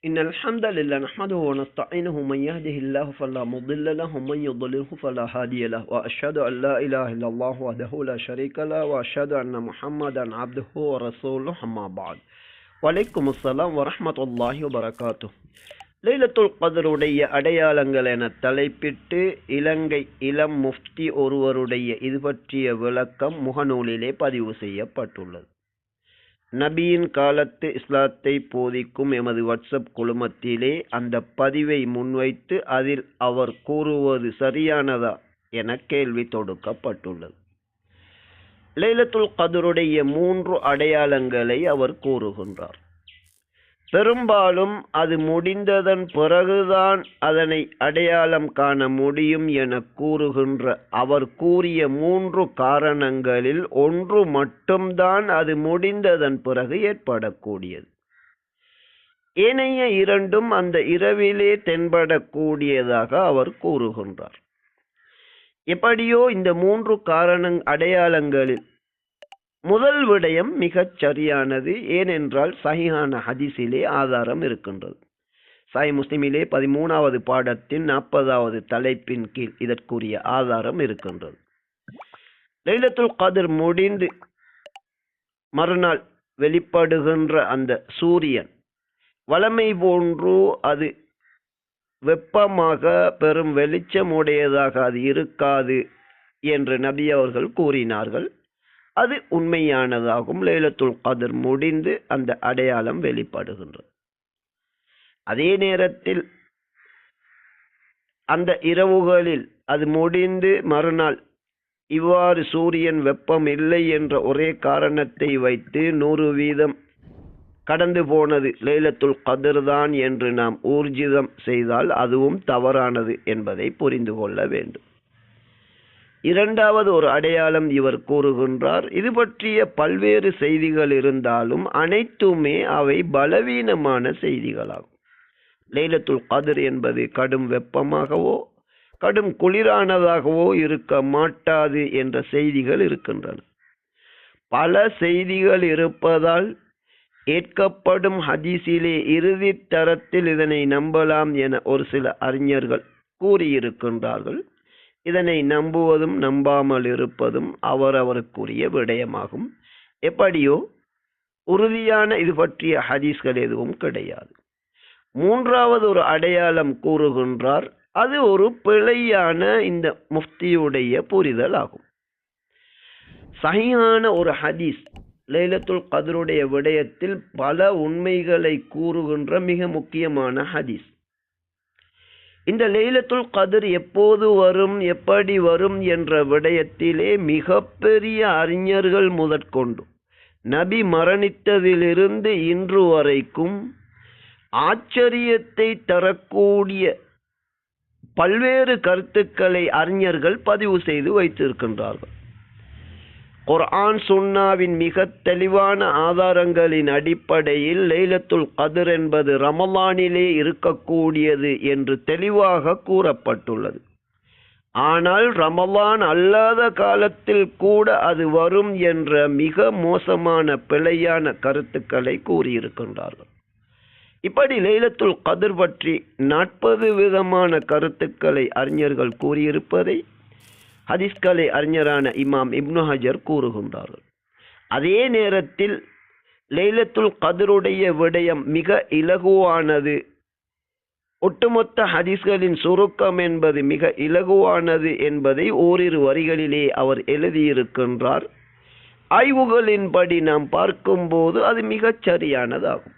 إن الحمد لله نحمده ونستعينه من يهده الله فلا مضل له ومن يضلله فلا هادي له وأشهد أن لا إله إلا الله وحده لا شريك له وأشهد أن محمدا عبده ورسوله أما بعد وعليكم السلام ورحمة الله وبركاته. லைலத்துல் கத்ருடைய அடையாளங்கள் என தலைப்பிட்டு இலங்கை இளம் முஃப்தி ஒருவருடைய இது பற்றிய விளக்கம் முகநூலிலே பதிவு செய்யப்பட்டுள்ளது. நபியின் காலத்து இஸ்லாத்தை போதிக்கும் எமது வாட்ஸ்அப் குழுமத்திலே அந்த பதிவை முன்வைத்து அதில் அவர் கூறுவது சரியானதா என கேள்வி தொடுக்கப்பட்டுள்ளது. லைலத்துல் கத்ருடைய 3 அடையாளங்களை அவர் கூறுகின்றார். பெரும்பாலும் அது முடிந்ததன் பிறகுதான் அதனை அடையாளம் காண முடியும் என கூறுகின்ற அவர் கூறிய 3 காரணங்களில் ஒன்று மட்டும்தான் அது முடிந்ததன் பிறகு ஏற்படக்கூடியது. ஏனைய 2ம் அந்த இரவிலே தென்படக்கூடியதாக அவர் கூறுகின்றார். எப்படியோ இந்த 3 அடையாளங்களில் முதல் விடயம் மிகச் சரியானது. ஏனென்றால் சஹீஹான ஹதீஸிலே ஆதாரம் இருக்கின்றது. சஹீஹ் முஸ்லிமிலே 13வது பாடத்தின் 40வது தலைப்பின் கீழ் இதற்குரிய ஆதாரம் இருக்கின்றது. லைலத்துல் கத்ர் முடிந்து மறுநாள் வெளிப்படுகின்ற அந்த சூரியன் வழமை போன்று அது வெப்பமாக பெரும் வெளிச்சமுடையதாக அது இருக்காது என்று நபி அவர்கள் கூறினார்கள். அது உண்மையானதாகும். லைலத்துல் கத்ர் முடிந்து அந்த அடையாளம் வெளிப்படுகின்றது. அதே நேரத்தில் அந்த இரவுகளில் அது முடிந்து மறுநாள் இவ்வாறு சூரியன் வெப்பம் இல்லை என்ற ஒரே காரணத்தை வைத்து 100% கடந்து போனது லைலத்துல் கத்ர் தான் என்று நாம் ஊர்ஜிதம் செய்தால் அதுவும் தவறானது என்பதை புரிந்து கொள்ள வேண்டும். 2வது ஒரு அடையாளம் இவர் கூறுகின்றார். இது பற்றிய பல்வேறு செய்திகள் இருந்தாலும் அனைத்துமே அவை பலவீனமான செய்திகளாகும். லைலத்துல் கத்ர் என்பது கடும் வெப்பமாகவோ கடும் குளிரானதாகவோ இருக்க மாட்டாது என்ற செய்திகள் இருக்கின்றன. பல செய்திகள் இருப்பதால் ஏற்கப்படும் ஹதீஸிலே இறுதி தரத்தில் இதனை நம்பலாம் என ஒரு சில அறிஞர்கள் கூறியிருக்கின்றார்கள். இதனை நம்புவதும் நம்பாமல் இருப்பதும் அவரவருக்குரிய விடயமாகும். எப்படியோ உறுதியான இது பற்றிய ஹதீஸ்கள் எதுவும் கிடையாது. 3வது ஒரு அடையாளம் கூறுகின்றார். அது ஒரு பிழையான இந்த முஃப்தியுடைய புரிதல் ஆகும். சஹீஹான ஒரு ஹதீஸ் லைலத்துல் கத்ருடைய விடயத்தில் பல உண்மைகளை கூறுகின்ற மிக முக்கியமான ஹதீஸ். இந்த லைலத்துல் கத்ர் எப்போது வரும் எப்படி வரும் என்ற விடயத்திலே மிகப்பெரிய அறிஞர்கள் முதற்கொண்டு நபி மரணித்ததிலிருந்து இன்று வரைக்கும் ஆச்சரியத்தை தரக்கூடிய பல்வேறு கருத்துக்களை அறிஞர்கள் பதிவு செய்து வைத்திருக்கின்றார்கள். குர்ஆன் சுன்னாவின் மிக தெளிவான ஆதாரங்களின் அடிப்படையில் லைலத்துல் கத்ர் என்பது ரமலானிலே இருக்கக்கூடியது என்று தெளிவாக கூறப்பட்டுள்ளது. ஆனால் ரமலான் அல்லாத காலத்தில் கூட அது வரும் என்ற மிக மோசமான பிழையான கருத்துக்களை கூறியிருக்கின்றார்கள். இப்படி லைலத்துல் கத்ர் பற்றி 40 விதமான கருத்துக்களை அறிஞர்கள் கூறியிருப்பதை ஹதீஸ்களை அறிஞரான இமாம் இப்னு ஹஜர் கூறுகின்றார்கள். அதே நேரத்தில் லைலத்துல் கத்ருடைய விடயம் மிக இலகுவானது. ஒட்டுமொத்த ஹதீஸ்களின் சுருக்கம் என்பது மிக இலகுவானது என்பதை ஓரிரு வரிகளிலே அவர் எழுதியிருக்கின்றார். ஆய்வுகளின்படி நாம் பார்க்கும்போது அது மிகச் சரியானதாகும்.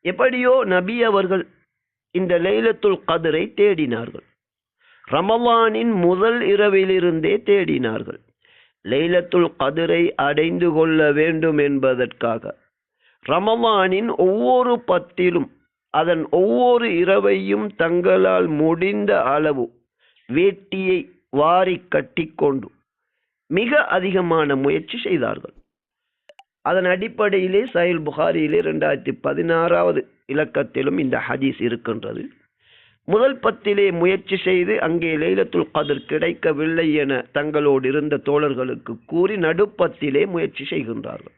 எப்படியோ நபி அவர்கள் இந்த லைலத்துல் கத்ரை தேடினார்கள். ரமலானின் முதல் இரவிலிருந்தே தேடினார்கள். லைலத்துல் கத்ரை அடைந்து கொள்ள வேண்டும் என்பதற்காக ரமலானின் ஒவ்வொரு பத்திலும் அதன் ஒவ்வொரு இரவையும் தங்களால் முடிந்த அளவு வேட்டியை வாரி கட்டிக்கொண்டு மிக அதிகமான முயற்சி செய்தார்கள். அதன் அடிப்படையிலே சஹீஹ் புகாரியிலே 2016வது இலக்கத்திலும் இந்த ஹதீஸ் இருக்கின்றது. முதல் பத்திலே முயற்சி செய்து அங்கே லைலத்துல் கத்ர் கிடைக்கவில்லை என தங்களோடு இருந்த தோழர்களுக்கு கூறி நடுப்பத்திலே முயற்சி செய்கின்றார்கள்.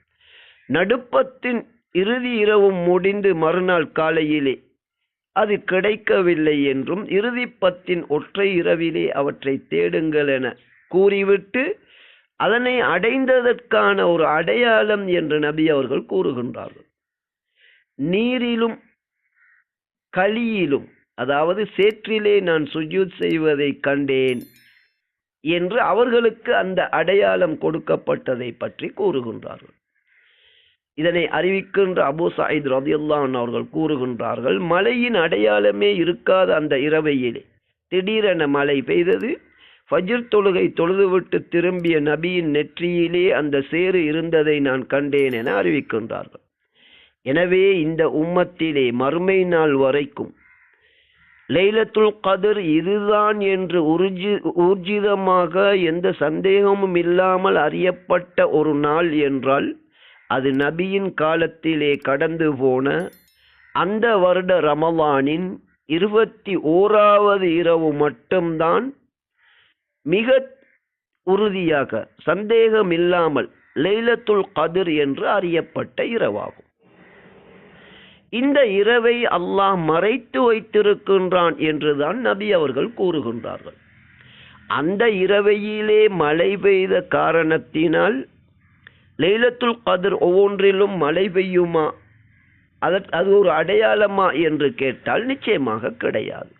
நடுப்பத்தின் இறுதி இரவும் முடிந்து மறுநாள் காலையிலே அது கிடைக்கவில்லை என்றும் இறுதி 10 ஒற்றை இரவிலே அவற்றை தேடுங்கள் என கூறிவிட்டு அதனை அடைந்ததற்கான ஒரு அடையாளம் என்று நபி அவர்கள் கூறுகின்றார்கள். நீரிலும் களியிலும், அதாவது சேற்றிலே நான் சுஜூத் செய்வதை கண்டேன் என்று அவர்களுக்கு அந்த அடையாளம் கொடுக்கப்பட்டதை பற்றி கூறுகின்றார்கள். இதனை அறிவிக்கின்ற அபூ சயீத் ரலியல்லாஹு அன்ஹு அவர்கள் கூறுகின்றார்கள், மழையின் அடையாளமே இருக்காத அந்த இரவையிலே திடீரென மழை பெய்தது. ஃபஜ்ர் தொழுகை தொழுதுவிட்டு திரும்பிய நபியின் நெற்றியிலே அந்த சேறு இருந்ததை நான் கண்டேன் என அறிவிக்கின்றார்கள். எனவே இந்த உம்மத்திலே மறுமை நாள் வரைக்கும் லைலத்துல் கத்ர் இதுதான் என்று ஊர்ஜிதமாக எந்த சந்தேகமும் இல்லாமல் அறியப்பட்ட ஒரு நாள் என்றால் அது நபியின் காலத்திலே கடந்து போன அந்த வருட ரமலானின் 21வது இரவு மட்டும்தான் மிக உறுதியாக சந்தேகம் இல்லாமல் லைலத்துல் கத்ர் என்று அறியப்பட்ட இரவாகும். இந்த இரவை அல்லாஹ் மறைத்து வைத்திருக்கின்றான் என்றுதான் நபி அவர்கள் கூறுகின்றார்கள். அந்த இரவையிலே மழை பெய்த காரணத்தினால் லைலத்துல் கத்ர் ஒவ்வொன்றிலும் மழை பெய்யுமா, அது ஒரு அடையாளமா என்று கேட்டால் நிச்சயமாக கிடையாது.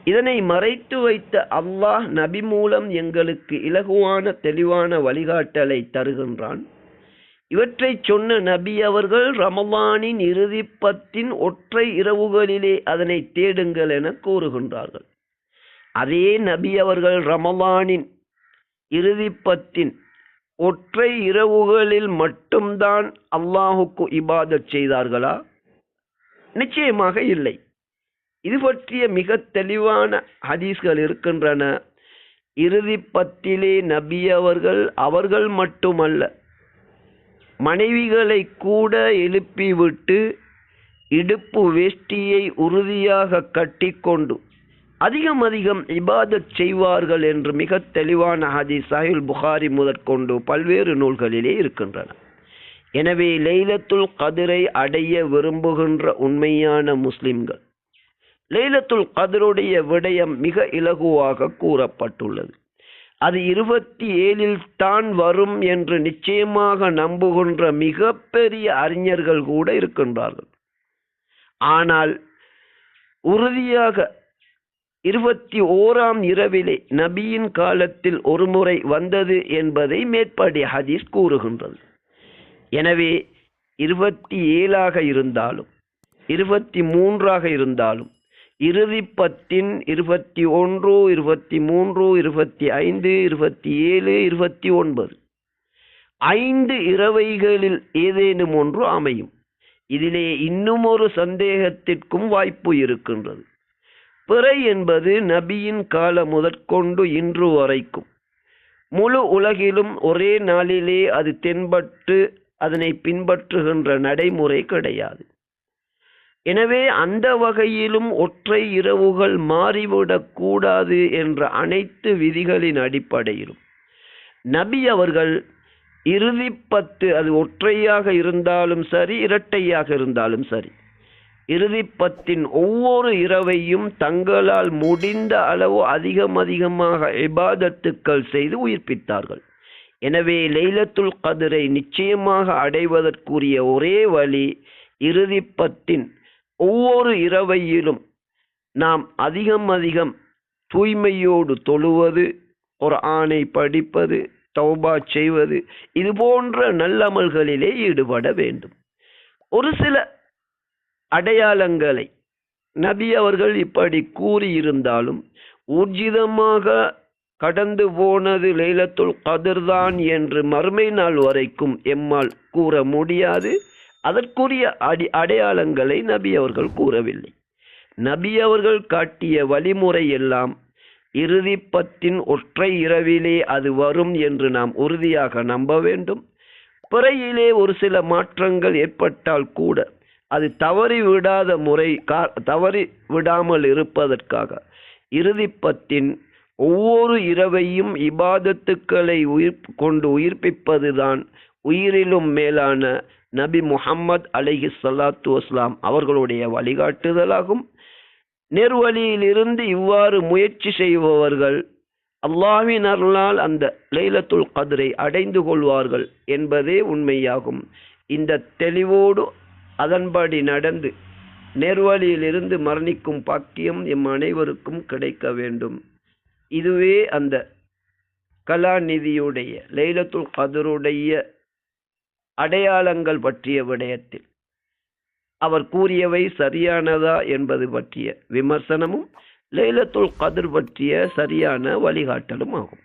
இதனை மறைத்து வைத்த அல்லாஹ் நபி மூலம் எங்களுக்கு இலகுவான தெளிவான வழிகாட்டலை தருகின்றான். இவற்றை சொன்ன நபி அவர்கள் ரமலானின் இறுதி 10 ஒற்றை இரவுகளிலே அதனை தேடுங்கள் என கூறுகின்றார்கள். அதே நபி அவர்கள் ரமலானின் இறுதி 10 ஒற்றை இரவுகளில் மட்டும்தான் அல்லாஹுக்கு இபாதத் செய்தார்களா? நிச்சயமாக இல்லை. இது பற்றிய மிக தெளிவான ஹதீஸ்கள் இருக்கின்றன. இறுதி 10 நபி அவர்கள் மட்டுமல்ல, மனைவிகளை கூட எழுப்பிவிட்டு இடுப்பு வேஷ்டியை உறுதியாக கட்டிக்கொண்டு அதிகம் இபாதத் செய்வார்கள் என்று மிக தெளிவான ஹதீஸ் சஹீஹ் புகாரி முதற்கொண்டு பல்வேறு நூல்களிலே இருக்கின்றன. எனவே லைலத்துல் கத்ரை அடைய விரும்புகின்ற உண்மையான முஸ்லிம்கள் லைலத்துல் கத்ருடைய விடயம் மிக இலகுவாக கூறப்பட்டுள்ளது. அது 27 தான் வரும் என்று நிச்சயமாக நம்புகின்ற மிகப்பெரிய அறிஞர்கள் கூட இருக்கின்றார்கள். ஆனால் உறுதியாக 21ஆம் இரவிலே நபியின் காலத்தில் ஒரு முறை வந்தது என்பதை மேற்படி ஹதீஸ் கூறுகின்றது. எனவே 27ஆக இருந்தாலும் 23ஆக இருந்தாலும் இறுதி 10, 21, 23, 25, 27, 29 5 இரவைகளில் ஏதேனும் ஒன்று அமையும். இதிலே இன்னும் ஒரு சந்தேகத்திற்கும் வாய்ப்பு இருக்கின்றது. பிறை என்பது நபியின் காலம் முதற்கொண்டு இன்று வரைக்கும் முழு உலகிலும் ஒரே நாளிலே அது தென்பட்டு அதனை பின்பற்றுகின்ற நடைமுறை கிடையாது. எனவே அந்த வகையிலும் ஒற்றை இரவுகள் மாறிவிடக் கூடாது என்ற அனைத்து விதிகளின் அடிப்படையிலும் நபி அவர்கள் இறுதி 10 அது ஒற்றையாக இருந்தாலும் சரி இரட்டையாக இருந்தாலும் சரி இறுதி 10 ஒவ்வொரு இரவையும் தங்களால் முடிந்த அளவு அதிகமாக இபாதத்துக்கள் செய்து உயிர்ப்பித்தார்கள். எனவே லைலத்துல் கத்ரை நிச்சயமாக அடைவதற்குரிய ஒரே வழி இறுதி 10 ஒவ்வொரு இரவையிலும் நாம் அதிகம் தூய்மையோடு தொழுவது, குர்ஆனை படிப்பது, தௌபா செய்வது, இது போன்ற நல்லமல்களிலே ஈடுபட வேண்டும். ஒரு சில அடையாளங்களை நபி அவர்கள் இப்படி கூறியிருந்தாலும் ஊர்ஜிதமாக கடந்து போனது லைலத்துல் கத்ர் தான் என்று மறுமை நாள் வரைக்கும் எம்மால் கூற முடியாது. அதற்குரிய அடையாளங்களை நபி அவர்கள் கூறவில்லை. நபி அவர்கள் காட்டிய வழிமுறை எல்லாம் இறுதி 10 ஒற்றை இரவிலே அது வரும் என்று நாம் உறுதியாக நம்ப வேண்டும். பிறையிலே ஒரு சில மாற்றங்கள் ஏற்பட்டால் கூட அது தவறி விடாமல் இருப்பதற்காக இறுதி 10 ஒவ்வொரு இரவையும் இபாதத்துக்களை உயிர்ப்பிப்பதுதான் உயிரிலும் மேலான நபி முஹம்மது அலைஹி ஸலாத்து வஸ்ஸலாம் அவர்களுடைய வழிகாட்டுதலாகும். நேர்வழியிலிருந்து இவ்வாறு முயற்சி செய்பவர்கள் அல்லாஹ்வின் அருளால் அந்த லைலத்துல் கத்ரை அடைந்து கொள்வார்கள் என்பதே உண்மையாகும். இந்த தெளிவோடு அதன்படி நடந்து நேர்வழியிலிருந்து மரணிக்கும் பாக்கியம் எம் அனைவருக்கும் கிடைக்க வேண்டும். இதுவே அந்த கலாநிதியுடைய லைலத்துல் கத்ருடைய அடையாளங்கள் பற்றிய விடயத்தில் அவர் கூறியவை சரியானதா என்பது பற்றிய விமர்சனமும் லைலத்துல் கத்ர் பற்றிய சரியான வழிகாட்டலும் ஆகும்.